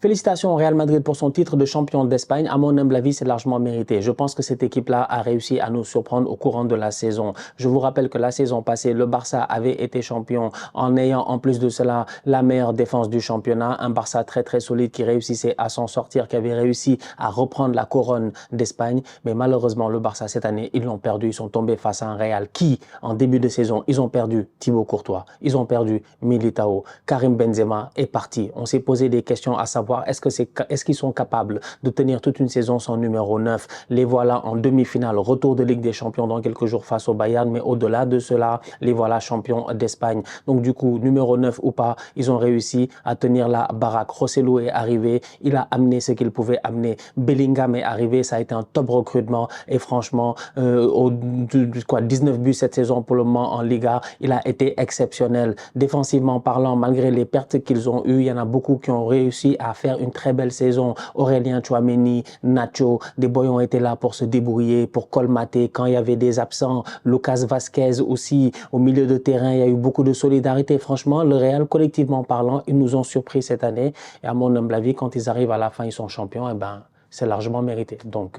Félicitations au Real Madrid pour son titre de champion d'Espagne. À mon humble avis, c'est largement mérité. Je pense que cette équipe-là a réussi à nous surprendre au courant de la saison. Je vous rappelle que la saison passée, le Barça avait été champion en ayant en plus de cela la meilleure défense du championnat. Un Barça très très solide qui réussissait à s'en sortir, qui avait réussi à reprendre la couronne d'Espagne. Mais malheureusement, le Barça cette année, ils l'ont perdu. Ils sont tombés face à un Real qui, en début de saison, ils ont perdu Thibaut Courtois, ils ont perdu Militao, Karim Benzema est parti. On s'est posé des questions à savoir est-ce qu'ils sont capables de tenir toute une saison sans numéro 9. Les voilà en demi-finale, retour de Ligue des Champions dans quelques jours face au Bayern, mais au-delà de cela, les voilà champions d'Espagne. Donc du coup, numéro 9 ou pas, ils ont réussi à tenir la baraque. Rosselló est arrivé, il a amené ce qu'il pouvait amener. Bellingham est arrivé, ça a été un top recrutement et franchement, 19 buts cette saison pour le moment en Liga, il a été exceptionnel. Défensivement parlant, malgré les pertes qu'ils ont eues, il y en a beaucoup qui ont réussi à faire une très belle saison. Aurélien Tchouaméni, Nacho, des boys ont été là pour se débrouiller, pour colmater quand il y avait des absents. Lucas Vasquez aussi, au milieu de terrain, il y a eu beaucoup de solidarité. Franchement, le Real, collectivement parlant, ils nous ont surpris cette année. Et à mon humble avis, quand ils arrivent à la fin, ils sont champions, et ben, c'est largement mérité. Donc,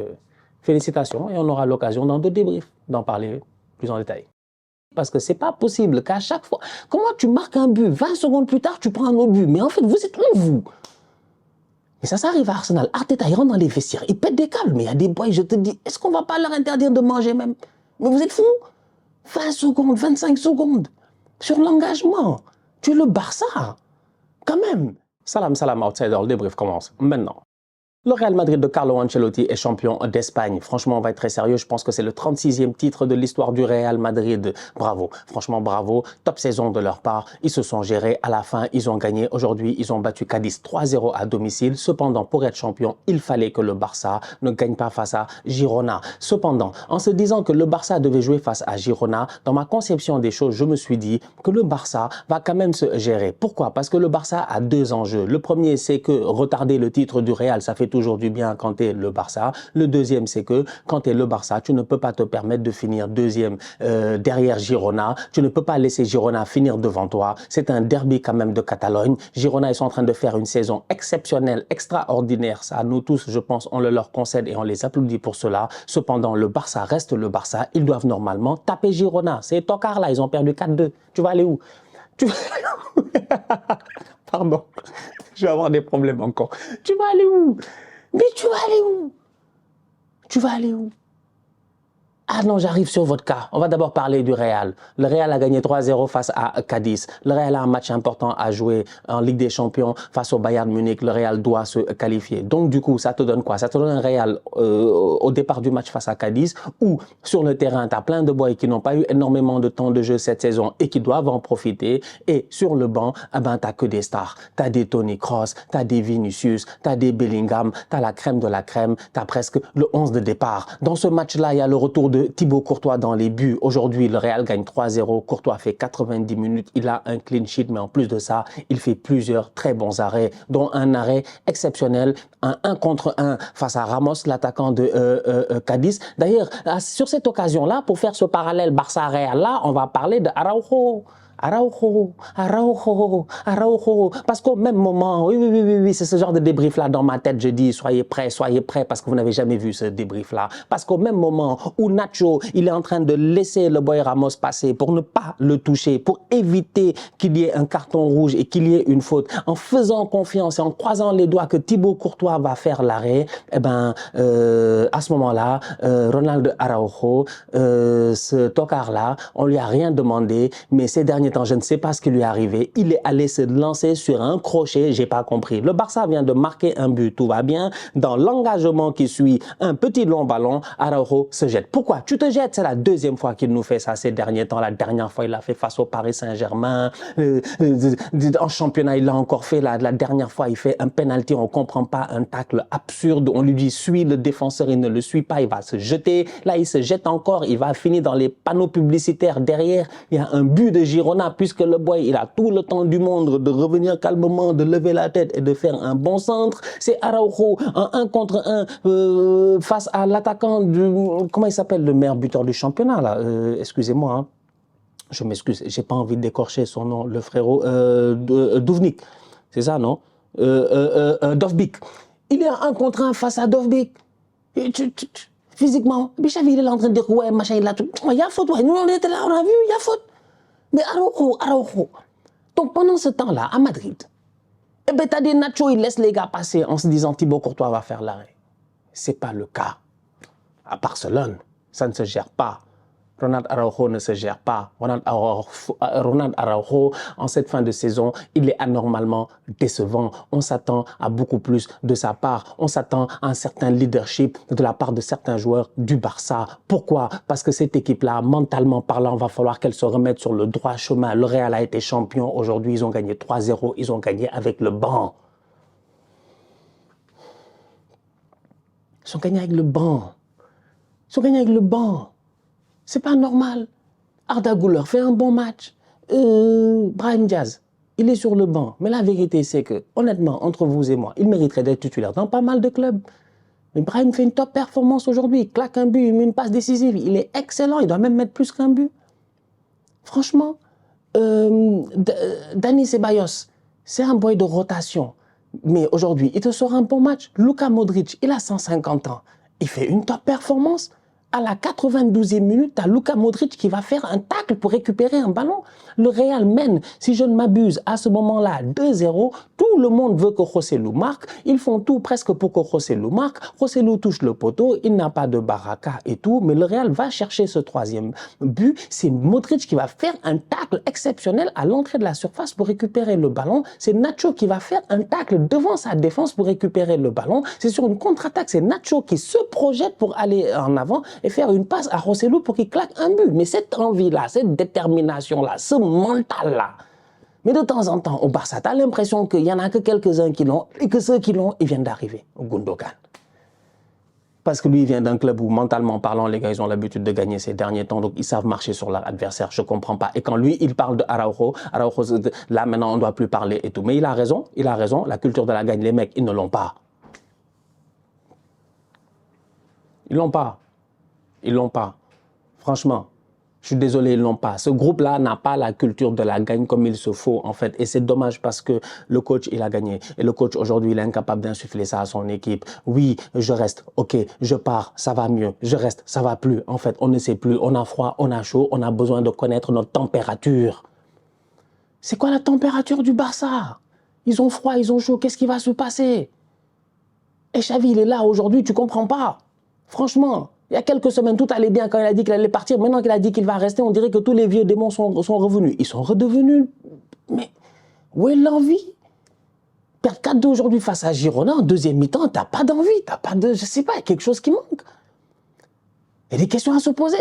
félicitations et on aura l'occasion dans d'autres débriefs d'en parler plus en détail. Parce que c'est pas possible qu'à chaque fois... Comment tu marques un but, 20 secondes plus tard, tu prends un autre but. Mais en fait, vous êtes où, vous? Et ça arrive à Arsenal. Arteta, il rentre dans les vestiaires, il pète des câbles. Mais il y a des boys, je te dis, est-ce qu'on va pas leur interdire de manger même? Mais vous êtes fous? 20 secondes, 25 secondes. Sur l'engagement. Tu es le Barça. Quand même. Salam, salam, outsider. Le débrief commence maintenant. Le Real Madrid de Carlo Ancelotti est champion d'Espagne. Franchement, on va être très sérieux. Je pense que c'est le 36e titre de l'histoire du Real Madrid. Bravo. Franchement, bravo. Top saison de leur part. Ils se sont gérés. À la fin, ils ont gagné. Aujourd'hui, ils ont battu Cadiz 3-0 à domicile. Cependant, pour être champion, il fallait que le Barça ne gagne pas face à Girona. Cependant, en se disant que le Barça devait jouer face à Girona, dans ma conception des choses, je me suis dit que le Barça va quand même se gérer. Pourquoi? Parce que le Barça a deux enjeux. Le premier, c'est que retarder le titre du Real, ça fait toujours du bien quand tu es le Barça. Le deuxième, c'est que quand tu es le Barça, tu ne peux pas te permettre de finir deuxième derrière Girona. Tu ne peux pas laisser Girona finir devant toi. C'est un derby quand même de Catalogne. Girona, ils sont en train de faire une saison exceptionnelle, extraordinaire. Ça, nous tous, je pense, on le leur concède et on les applaudit pour cela. Cependant, le Barça reste le Barça. Ils doivent normalement taper Girona. C'est Tokar là, ils ont perdu 4-2. Tu vas aller où? Tu vas aller où? Pardon, je vais avoir des problèmes encore. Tu vas aller où? Mais tu vas aller où? Tu vas aller où? Ah non, j'arrive sur votre cas. On va d'abord parler du Real. Le Real a gagné 3-0 face à Cadiz. Le Real a un match important à jouer en Ligue des Champions face au Bayern Munich. Le Real doit se qualifier. Donc du coup, ça te donne quoi? Ça te donne un Real au départ du match face à Cadiz où sur le terrain, tu as plein de boys qui n'ont pas eu énormément de temps de jeu cette saison et qui doivent en profiter. Et sur le banc, eh ben, tu n'as que des stars. Tu as des Toni Kroos, tu as des Vinicius, tu as des Bellingham, tu as la crème de la crème, tu as presque le 11 de départ. Dans ce match-là, il y a le retour de Thibaut Courtois dans les buts. Aujourd'hui, le Real gagne 3-0. Courtois fait 90 minutes. Il a un clean sheet, mais en plus de ça, il fait plusieurs très bons arrêts, dont un arrêt exceptionnel, un 1 contre 1 face à Ramos, l'attaquant de Cadiz. D'ailleurs, sur cette occasion-là, pour faire ce parallèle Barça-Real-là, on va parler de Araujo. Araujo, Araujo, Araujo. Parce qu'au même moment, oui, c'est ce genre de débrief-là dans ma tête. Je dis, soyez prêts, parce que vous n'avez jamais vu ce débrief-là. Parce qu'au même moment où Nacho, il est en train de laisser le boy Ramos passer pour ne pas le toucher, pour éviter qu'il y ait un carton rouge et qu'il y ait une faute, en faisant confiance et en croisant les doigts que Thibaut Courtois va faire l'arrêt, eh ben, à ce moment-là, Ronald Araujo, ce tocard-là, on lui a rien demandé, mais ces derniers temps, je ne sais pas ce qui lui est arrivé. Il est allé se lancer sur un crochet, j'ai pas compris. Le Barça vient de marquer un but, tout va bien. Dans l'engagement qui suit, un petit long ballon, Araujo se jette. Pourquoi? Tu te jettes, c'est la deuxième fois qu'il nous fait ça ces derniers temps. La dernière fois, il l'a fait face au Paris Saint-Germain. En championnat, il l'a encore fait. La dernière fois, il fait un penalty, on comprend pas, un tacle absurde. On lui dit, suis le défenseur, il ne le suit pas, il va se jeter. Là, il se jette encore, il va finir dans les panneaux publicitaires derrière. Il y a un but de Girona, puisque le boy, il a tout le temps du monde de revenir calmement, de lever la tête et de faire un bon centre. C'est Araujo en 1 contre 1 face à l'attaquant du... Comment il s'appelle, le meilleur buteur du championnat, là? Excusez-moi, hein. Je m'excuse, j'ai pas envie d'écorcher son nom, le frérot Duvnik. C'est ça, non? Dovbyk. Il est un contre un face à Dovbyk. Physiquement. Mais Xavi, il est là en train de dire, ouais, machin, il a tout. Il y a faute, ouais. Nous, on était là, on a vu, il y a faute. Mais Araujo. Donc, pendant ce temps-là, à Madrid, eh ben, t'as des Nacho, ils laissent les gars passer en se disant, Thibaut Courtois va faire l'arrêt. C'est pas le cas. À Barcelone, ça ne se gère pas. Ronald Araujo ne se gère pas. Ronald Araujo, en cette fin de saison, il est anormalement décevant. On s'attend à beaucoup plus de sa part. On s'attend à un certain leadership de la part de certains joueurs du Barça. Pourquoi? Parce que cette équipe-là, mentalement parlant, va falloir qu'elle se remette sur le droit chemin. Le Real a été champion. Aujourd'hui, ils ont gagné 3-0. Ils ont gagné avec le banc. Ils ont gagné avec le banc. Ils ont gagné avec le banc. C'est pas normal. Arda Güler fait un bon match. Brahim Diaz, il est sur le banc. Mais la vérité, c'est que, honnêtement, entre vous et moi, il mériterait d'être titulaire dans pas mal de clubs. Mais Brahim fait une top performance aujourd'hui. Il claque un but, il met une passe décisive. Il est excellent. Il doit même mettre plus qu'un but. Franchement, Dani Ceballos, c'est un boy de rotation. Mais aujourd'hui, il te sort un bon match. Luka Modric, il a 150 ans. Il fait une top performance. À la 92e minute, tu as Luka Modric qui va faire un tacle pour récupérer un ballon. Le Real mène, si je ne m'abuse, à ce moment-là, 2-0. Tout le monde veut que Joselu marque. Ils font tout presque pour que Joselu marque. Joselu touche le poteau, il n'a pas de baraka et tout. Mais le Real va chercher ce troisième but. C'est Modric qui va faire un tacle exceptionnel à l'entrée de la surface pour récupérer le ballon. C'est Nacho qui va faire un tacle devant sa défense pour récupérer le ballon. C'est sur une contre-attaque, c'est Nacho qui se projette pour aller en avant et faire une passe à Joselu pour qu'il claque un but. Mais cette envie-là, cette détermination-là, ce mental-là, mais de temps en temps, au Barça, tu as l'impression qu'il n'y en a que quelques-uns qui l'ont et que ceux qui l'ont, ils viennent d'arriver au Gundogan. Parce que lui, il vient d'un club où, mentalement parlant, les gars, ils ont l'habitude de gagner ces derniers temps, donc ils savent marcher sur leur adversaire. Je ne comprends pas. Et quand lui, il parle de Araujo, là, maintenant, on ne doit plus parler et tout. Mais il a raison, la culture de la gagne, les mecs, ils ne l'ont pas. Ils l'ont pas. Ils l'ont pas. Franchement, je suis désolé, ils l'ont pas. Ce groupe-là n'a pas la culture de la gagne comme il se faut, en fait. Et c'est dommage parce que le coach, il a gagné. Et le coach, aujourd'hui, il est incapable d'insuffler ça à son équipe. Oui, je reste. OK, je pars. Ça va mieux. Je reste. Ça va plus. En fait, on ne sait plus. On a froid, on a chaud. On a besoin de connaître notre température. C'est quoi la température du Barça? Ils ont froid, ils ont chaud. Qu'est-ce qui va se passer? Et Xavi, il est là aujourd'hui, tu comprends pas. Franchement, il y a quelques semaines, tout allait bien quand il a dit qu'il allait partir. Maintenant qu'il a dit qu'il va rester, on dirait que tous les vieux démons sont revenus. Ils sont redevenus... Mais où est l'envie? Perdre 4-2 aujourd'hui face à Girona, en deuxième mi-temps, t'as pas d'envie, t'as pas de... Je sais pas, il y a quelque chose qui manque. Il y a des questions à se poser.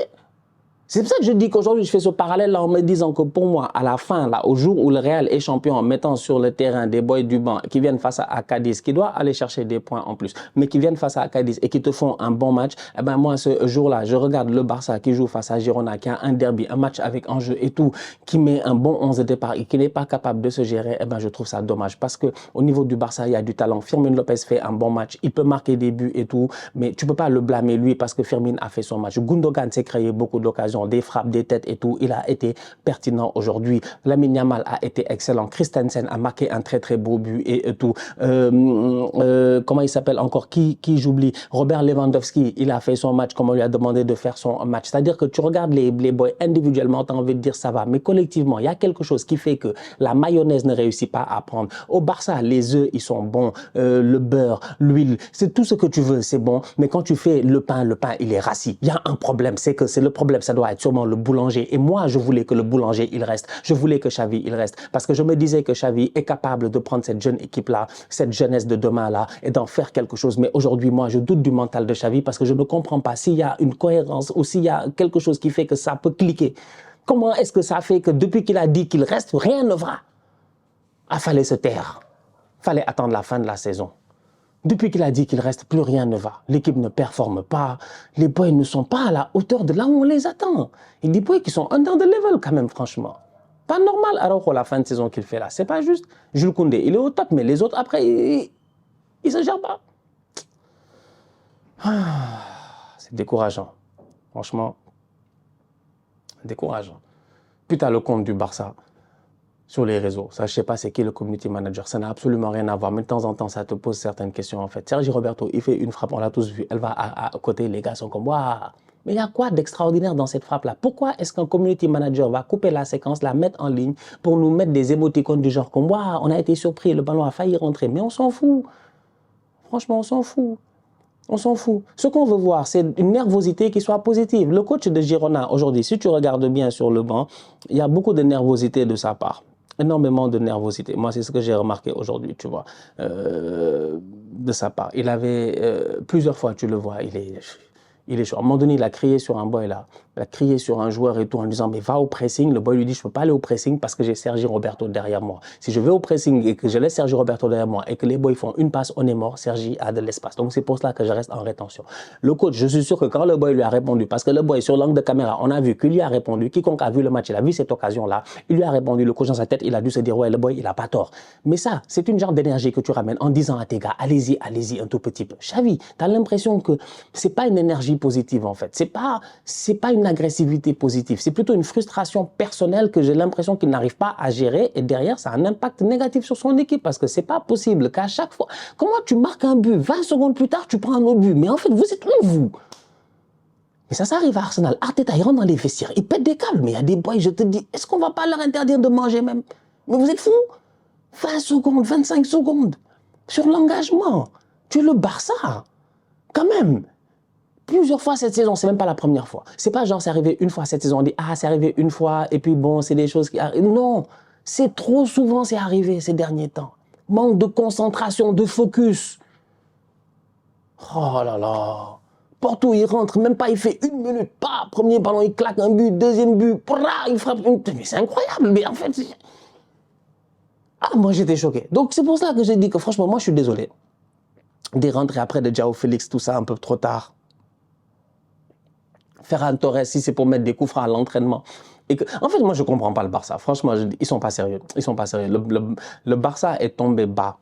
C'est pour ça que je dis qu'aujourd'hui, je fais ce parallèle-là en me disant que pour moi, à la fin, là, au jour où le Real est champion, en mettant sur le terrain des boys du banc qui viennent face à Cadiz, qui doit aller chercher des points en plus, mais qui viennent face à Cadiz et qui te font un bon match, eh ben moi, ce jour-là, je regarde le Barça qui joue face à Girona, qui a un derby, un match avec enjeu et tout, qui met un bon 11 de départ et qui n'est pas capable de se gérer, eh ben je trouve ça dommage parce que au niveau du Barça, il y a du talent. Firmin Lopez fait un bon match, il peut marquer des buts et tout, mais tu peux pas le blâmer lui parce que Firmin a fait son match. Gundogan s'est créé beaucoup d'occasions, des frappes, des têtes et tout, il a été pertinent aujourd'hui. Lamine Yamal a été excellent. Christensen a marqué un très très beau but et tout. Comment il s'appelle encore? Qui j'oublie? Robert Lewandowski, il a fait son match comme on lui a demandé de faire son match. C'est-à-dire que tu regardes les boys individuellement, tu as envie de dire ça va, mais collectivement, il y a quelque chose qui fait que la mayonnaise ne réussit pas à prendre. Au Barça, les œufs, ils sont bons. Le beurre, l'huile, c'est tout ce que tu veux, c'est bon. Mais quand tu fais le pain, il est rassis. Il y a un problème, c'est que c'est le problème, ça doit être sûrement le boulanger. Et moi, je voulais que le boulanger, il reste. Je voulais que Xavi, il reste. Parce que je me disais que Xavi est capable de prendre cette jeune équipe-là, cette jeunesse de demain-là, et d'en faire quelque chose. Mais aujourd'hui, moi, je doute du mental de Xavi parce que je ne comprends pas s'il y a une cohérence ou s'il y a quelque chose qui fait que ça peut cliquer. Comment est-ce que ça fait que depuis qu'il a dit qu'il reste, rien ne va? Il fallait se taire. Il fallait attendre la fin de la saison. Depuis qu'il a dit qu'il reste, plus rien ne va. L'équipe ne performe pas. Les boys ne sont pas à la hauteur de là où on les attend. Et des boys qui sont under the level quand même, franchement. Pas normal, alors que la fin de saison qu'il fait là, c'est pas juste. Jules Koundé, il est au top, mais les autres, après, ils se gèrent pas. C'est décourageant. Franchement, décourageant. Puis t'as le compte du Barça. sur les réseaux. Ça, je sais pas c'est qui le community manager. Ça n'a absolument rien à voir. Mais de temps en temps, ça te pose certaines questions, en fait. Sergi Roberto, il fait une frappe, on l'a tous vu. Elle va à côté, les gars sont comme, waouh! Mais il y a quoi d'extraordinaire dans cette frappe-là? Pourquoi est-ce qu'un community manager va couper la séquence, la mettre en ligne pour nous mettre des émoticônes du genre comme, waouh, on a été surpris, le ballon a failli rentrer. Mais on s'en fout. Franchement, on s'en fout. On s'en fout. Ce qu'on veut voir, c'est une nervosité qui soit positive. Le coach de Girona, aujourd'hui, si tu regardes bien sur le banc, il y a beaucoup de nervosité de sa part. Énormément de nervosité. Moi, c'est ce que j'ai remarqué aujourd'hui, tu vois, de sa part. Il avait, plusieurs fois, tu le vois, il est chaud. À un moment donné, il a crié sur un boy là. Il a crié sur un joueur et tout en disant mais va au pressing. Le boy lui dit je ne peux pas aller au pressing parce que j'ai Sergi Roberto derrière moi. Si je vais au pressing et que je laisse Sergi Roberto derrière moi et que les boys font une passe, on est mort. Sergi a de l'espace. Donc c'est pour cela que je reste en rétention. Le coach, je suis sûr que quand le boy lui a répondu, parce que le boy sur l'angle de caméra, on a vu qu'il lui a répondu. Quiconque a vu le match, il a vu cette occasion là. Il lui a répondu. Le coach dans sa tête, il a dû se dire ouais le boy il a pas tort. Mais ça, c'est une genre d'énergie que tu ramènes en disant à tes gars allez-y, allez-y un tout petit peu. Xavi, tu as l'impression que c'est pas une énergie positive en fait. C'est pas une agressivité positive. C'est plutôt une frustration personnelle que j'ai l'impression qu'il n'arrive pas à gérer et derrière, ça a un impact négatif sur son équipe parce que c'est pas possible qu'à chaque fois, comment tu marques un but, 20 secondes plus tard, tu prends un autre but. Mais en fait, vous êtes où vous? Mais ça arrive à Arsenal. Arteta, il rentre dans les vestiaires, il pète des câbles. Mais il y a des boys, je te dis, est-ce qu'on va pas leur interdire de manger même? Mais vous êtes fous? 20 secondes, 25 secondes sur l'engagement. Tu es le Barça. Quand même. Plusieurs fois cette saison, c'est même pas la première fois. C'est pas genre c'est arrivé une fois cette saison, on dit ah c'est arrivé une fois et puis bon c'est des choses qui arrivent. Non, c'est trop souvent c'est arrivé ces derniers temps. Manque de concentration, de focus. Oh là là. Porto il rentre, même pas il fait une minute, pas premier ballon il claque un but, deuxième but, il frappe une... Mais c'est incroyable, mais en fait... Ah moi j'étais choqué. Donc c'est pour ça que j'ai dit que franchement moi je suis désolé. Des rentrées après de João Félix, tout ça un peu trop tard. Ferran Torres, si c'est pour mettre des coups francs à l'entraînement. En fait, moi, je ne comprends pas le Barça. Franchement, ils ne sont pas sérieux. Ils sont pas sérieux. Le Barça est tombé bas.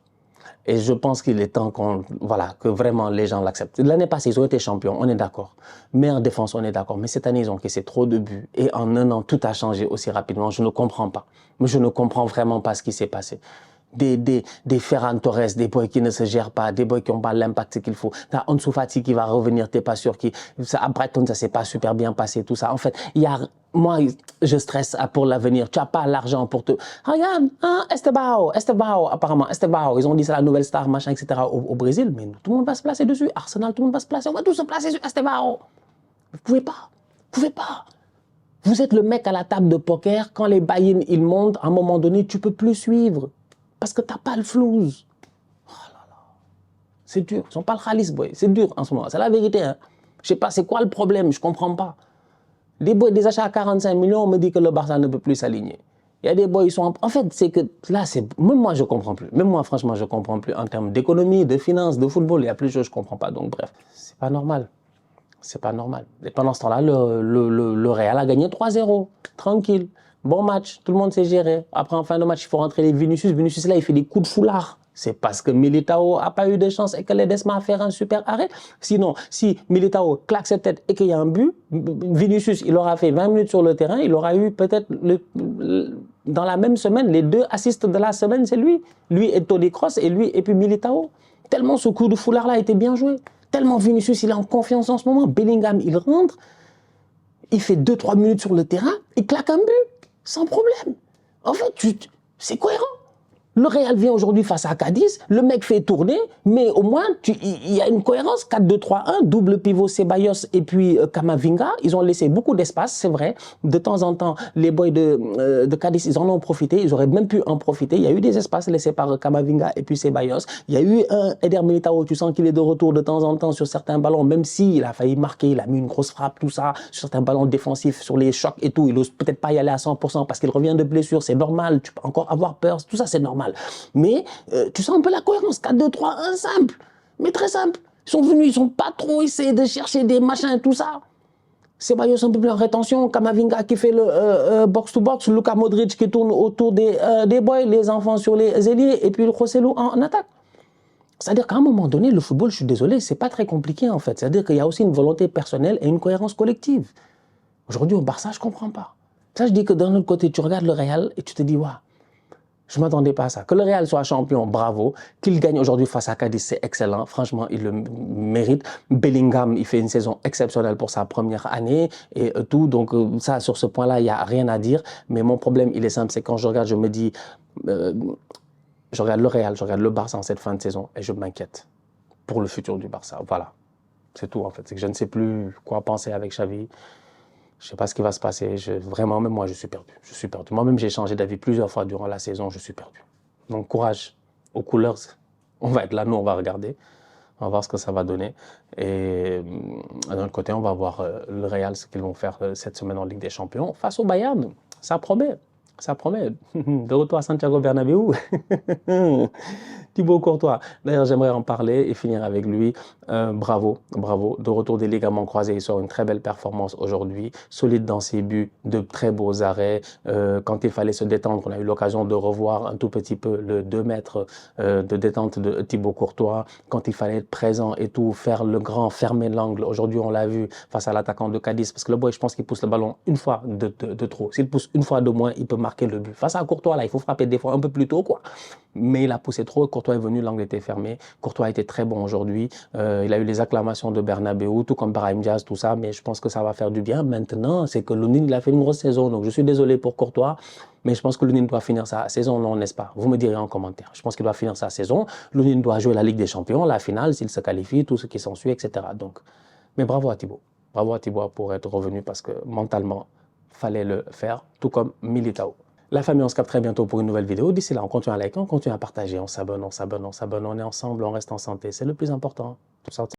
Et je pense qu'il est temps que vraiment les gens l'acceptent. L'année passée, ils ont été champions, on est d'accord. Meilleure défense, on est d'accord. Mais cette année, ils ont encaissé trop de buts. Et en un an, tout a changé aussi rapidement. Je ne comprends pas. Mais je ne comprends vraiment pas ce qui s'est passé. Des Ferran Torres, des boys qui ne se gèrent pas, des boys qui n'ont pas l'impact qu'il faut. T'as Ansu Fati qui va revenir, t'es pas sûr. À Brighton, ça s'est pas super bien passé, tout ça. En fait, moi, je stresse pour l'avenir. Tu n'as pas l'argent pour te... Regarde, hein, Estebao, apparemment, Estebao, ils ont dit c'est la nouvelle star, machin, etc. au Brésil, mais tout le monde va se placer dessus. Arsenal, tout le monde va se placer. On va tous se placer sur Estebao. Vous pouvez pas. Vous pouvez pas. Vous êtes le mec à la table de poker. Quand les buy-in, ils montent, à un moment donné, tu peux plus suivre. Parce que tu n'as pas le flouze. Oh là là. C'est dur. Ils n'ont pas le khalis, boy. C'est dur en ce moment. C'est la vérité. Hein. Je sais pas, c'est quoi le problème? Je ne comprends pas. Des achats à 45 millions, on me dit que le Barça ne peut plus s'aligner. Il y a des boys, ils sont... En fait, c'est que là, même moi, je ne comprends plus. Même moi, franchement, je ne comprends plus. En termes d'économie, de finances, de football, il y a plus de choses que je ne comprends pas. Donc, bref, c'est pas normal. C'est pas normal. Et pendant ce temps-là, le Real a gagné 3-0. Tranquille. Bon match, tout le monde s'est géré. Après, en fin de match, il faut rentrer les Vinicius. Vinicius, là, il fait des coups de foulard. C'est parce que Militao n'a pas eu de chance et que Ledesma a fait un super arrêt. Sinon, si Militao claque sa tête et qu'il y a un but, Vinicius, il aura fait 20 minutes sur le terrain. Il aura eu peut-être, dans la même semaine, les 2 assists de la semaine, c'est lui. Lui et Toni Kroos et lui et puis Militao. Tellement ce coup de foulard-là a été bien joué. Tellement Vinicius, il est en confiance en ce moment. Bellingham, il rentre. Il fait 2-3 minutes sur le terrain. Il claque un but. Sans problème. En fait, c'est cohérent. Le Real vient aujourd'hui face à Cadiz, le mec fait tourner, mais au moins, il y a une cohérence. 4-2-3-1, double pivot Ceballos et puis Camavinga. Ils ont laissé beaucoup d'espace, c'est vrai. De temps en temps, les boys de Cadiz, ils en ont profité. Ils auraient même pu en profiter. Il y a eu des espaces laissés par Camavinga et puis Ceballos. Il y a eu un Eder Militao, tu sens qu'il est de retour de temps en temps sur certains ballons, même s'il a failli marquer, il a mis une grosse frappe, tout ça, sur certains ballons défensifs, sur les chocs et tout. Il n'ose peut-être pas y aller à 100% parce qu'il revient de blessure. C'est normal. Tu peux encore avoir peur. Tout ça, c'est normal. Mais tu sens un peu la cohérence. 4-2-3-1 simple, mais très simple. Ils sont venus, ils n'ont pas trop essayé de chercher des machins, tout ça. Ceballos un peu plus en rétention, Camavinga qui fait le box-to-box, Luka Modric qui tourne autour des boys, les enfants sur les ailiers, et puis le Joselu en attaque. C'est-à-dire qu'à un moment donné, le football, je suis désolé, c'est pas très compliqué en fait. C'est-à-dire qu'il y a aussi une volonté personnelle et une cohérence collective. Aujourd'hui, au Barça, je ne comprends pas. Ça, je dis que d'un autre côté, tu regardes le Real et tu te dis, waouh. Je ne m'attendais pas à ça. Que le Real soit champion, bravo. Qu'il gagne aujourd'hui face à Cadiz, c'est excellent. Franchement, il le mérite. Bellingham, il fait une saison exceptionnelle pour sa première année et tout. Donc ça, sur ce point-là, il n'y a rien à dire. Mais mon problème, il est simple, c'est quand je regarde, je me dis, je regarde le Real, je regarde le Barça en cette fin de saison et je m'inquiète pour le futur du Barça. Voilà, c'est tout en fait. C'est que je ne sais plus quoi penser avec Xavi. Je ne sais pas ce qui va se passer. Vraiment, même moi, je suis perdu. Je suis perdu. Moi-même, j'ai changé d'avis plusieurs fois durant la saison. Je suis perdu. Donc, courage aux couleurs. On va être là, nous, on va regarder. On va voir ce que ça va donner. Et d'un autre côté, on va voir le Real, ce qu'ils vont faire cette semaine en Ligue des Champions. Face au Bayern, ça promet. Ça promet. De retour à Santiago Bernabéu. Thibaut Courtois, d'ailleurs j'aimerais en parler et finir avec lui. Bravo, bravo. De retour des ligaments croisés, il sort une très belle performance aujourd'hui. Solide dans ses buts, de très beaux arrêts. Quand il fallait se détendre, on a eu l'occasion de revoir un tout petit peu le 2 mètres de détente de Thibaut Courtois. Quand il fallait être présent et tout, faire le grand, fermer l'angle. Aujourd'hui, on l'a vu face à l'attaquant de Cadiz. Parce que le boy, je pense qu'il pousse le ballon une fois de trop. S'il pousse une fois de moins, il peut marquer le but. Face à Courtois, là, il faut frapper des fois un peu plus tôt, quoi. Mais il a poussé trop. Courtois est venu, l'angle était fermé. Courtois a été très bon aujourd'hui. Il a eu les acclamations de Bernabéu, tout comme Brahim Diaz, tout ça. Mais je pense que ça va faire du bien. Maintenant, c'est que Lunin, il a fait une grosse saison. Donc, je suis désolé pour Courtois. Mais je pense que Lunin doit finir sa saison, non, n'est-ce pas? Vous me direz en commentaire. Je pense qu'il doit finir sa saison. Lunin doit jouer la Ligue des Champions, la finale, s'il se qualifie, tout ce qui s'ensuit, etc. Donc, mais bravo à Thibaut. Bravo à Thibaut pour être revenu parce que mentalement, fallait le faire, tout comme Militao. La famille, on se capte très bientôt pour une nouvelle vidéo. D'ici là, on continue à liker, on continue à partager, on s'abonne, on est ensemble, on reste en santé. C'est le plus important. Tout ça.